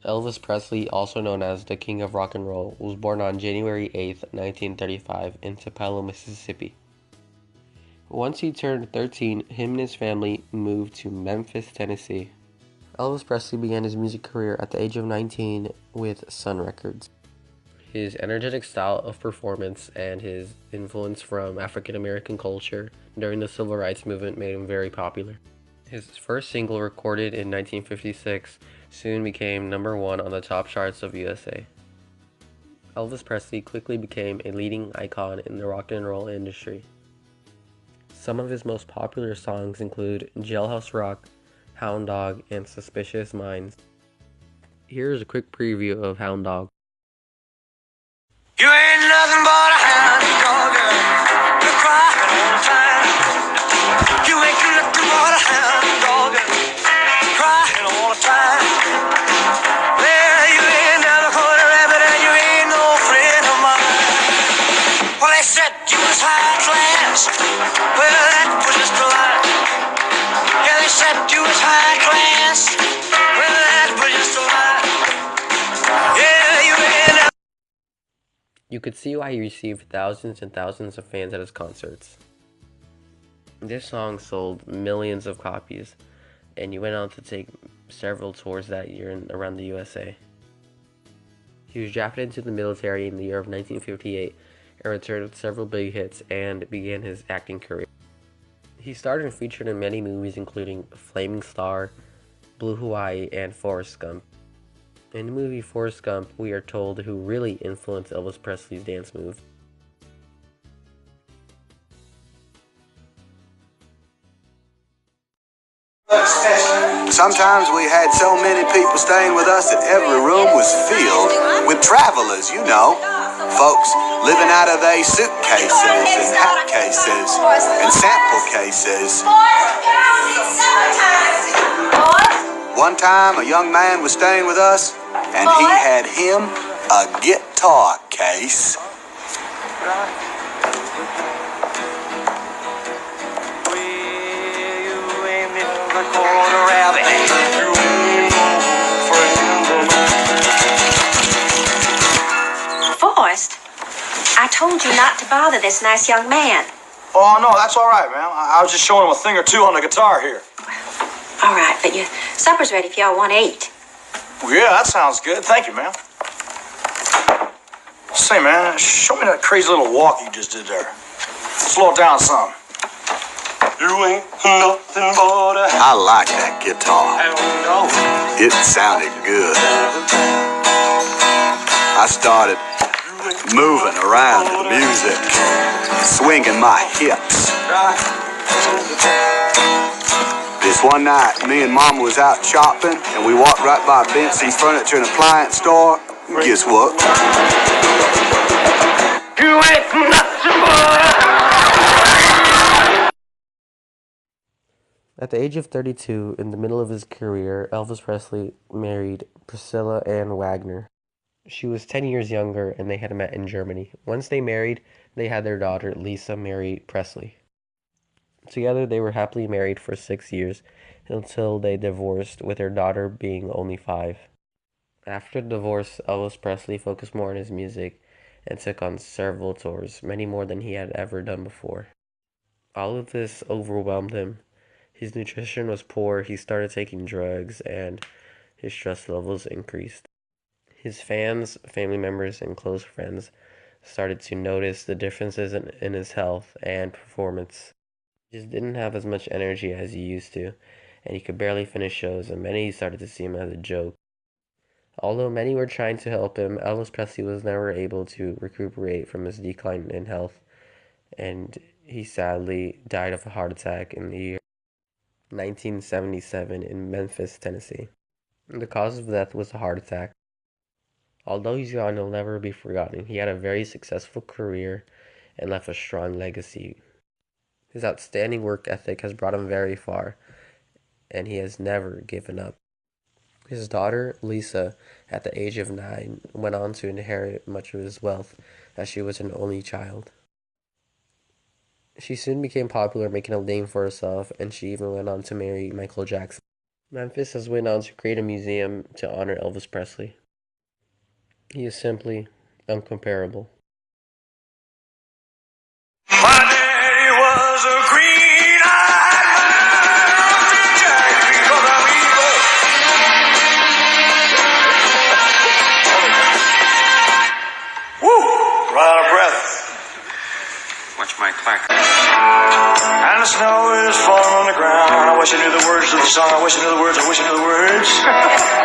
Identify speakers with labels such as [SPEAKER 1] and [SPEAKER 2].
[SPEAKER 1] Elvis Presley, also known as the King of Rock and Roll, was born on January 8, 1935 in Tupelo, Mississippi. Once he turned 13, him and his family moved to Memphis, Tennessee. Elvis Presley began his music career at the age of 19 with Sun Records. His energetic style of performance and his influence from African American culture during the Civil Rights Movement made him very popular. His first single, recorded in 1956, soon became #1 on the top charts of USA. Elvis Presley quickly became a leading icon in the rock and roll industry. Some of his most popular songs include Jailhouse Rock, Hound Dog, and Suspicious Minds. Here's a quick preview of Hound Dog.
[SPEAKER 2] You ain't nothing but a hound dog, you're crying all the time. You ain't nothing but a hound dog, crying all the time. Well, you ain't never caught a rabbit and you ain't no friend of mine. Well, they said you was high class, well, that was just a lie. Yeah, they said you was high class, well, that was just a lie. Yeah, you ain't never.
[SPEAKER 1] You could see why he received thousands and thousands of fans at his concerts. This song sold millions of copies, and he went on to take several tours that year around the USA. He was drafted into the military in the year of 1958 and returned with several big hits and began his acting career. He starred and featured in many movies including Flaming Star, Blue Hawaii, and Forrest Gump. In the movie Forrest Gump, we are told who really influenced Elvis Presley's dance move.
[SPEAKER 3] Sometimes we had so many people staying with us that every room was filled with travelers, you know. Folks living out of their suitcases and hat cases and sample cases. One time a young man was staying with us and he had him a guitar case.
[SPEAKER 4] Forrest, I told you not to bother this nice young man.
[SPEAKER 5] Oh, no, that's all right, ma'am. I was just showing him a thing or two on the guitar here.
[SPEAKER 4] All right, but your supper's ready if y'all want to eat.
[SPEAKER 5] Well, yeah, that sounds good. Thank you, ma'am. Say, man, show me that crazy little walk you just did there. Slow it down some. You ain't nothing but a...
[SPEAKER 3] I like that guitar.
[SPEAKER 5] No.
[SPEAKER 3] It sounded good. I started moving around to the music, swinging my hips. This one night, me and Mama was out shopping, and we walked right by Benson's Furniture and Appliance store. And guess what?
[SPEAKER 2] You ain't nothing but.
[SPEAKER 1] At the age of 32, in the middle of his career, Elvis Presley married Priscilla Ann Wagner. She was 10 years younger, and they had met in Germany. Once they married, they had their daughter, Lisa Mary Presley. Together, they were happily married for 6 years, until they divorced, with their daughter being only 5. After the divorce, Elvis Presley focused more on his music and took on several tours, many more than he had ever done before. All of this overwhelmed him. His nutrition was poor, he started taking drugs, and his stress levels increased. His fans, family members, and close friends started to notice the differences in his health and performance. He just didn't have as much energy as he used to, and he could barely finish shows, and many started to see him as a joke. Although many were trying to help him, Elvis Presley was never able to recuperate from his decline in health, and he sadly died of a heart attack in the year 1977 in Memphis, Tennessee. The cause of death was a heart attack. Although he's gone, he'll never be forgotten. He had a very successful career and left a strong legacy. His outstanding work ethic has brought him very far, and he has never given up. His daughter, Lisa, at the age of 9, went on to inherit much of his wealth, as she was an only child. She soon became popular, making a name for herself, and she even went on to marry Michael Jackson. Memphis has went on to create a museum to honor Elvis Presley. He is simply uncomparable.
[SPEAKER 2] My daddy was a green-eyed mountain jack because I'm evil. Woo! Run out of breath.
[SPEAKER 6] Watch my clack.
[SPEAKER 2] And the snow is falling on the ground. I wish I knew the words to the song. I wish I knew the words. I wish I knew the words.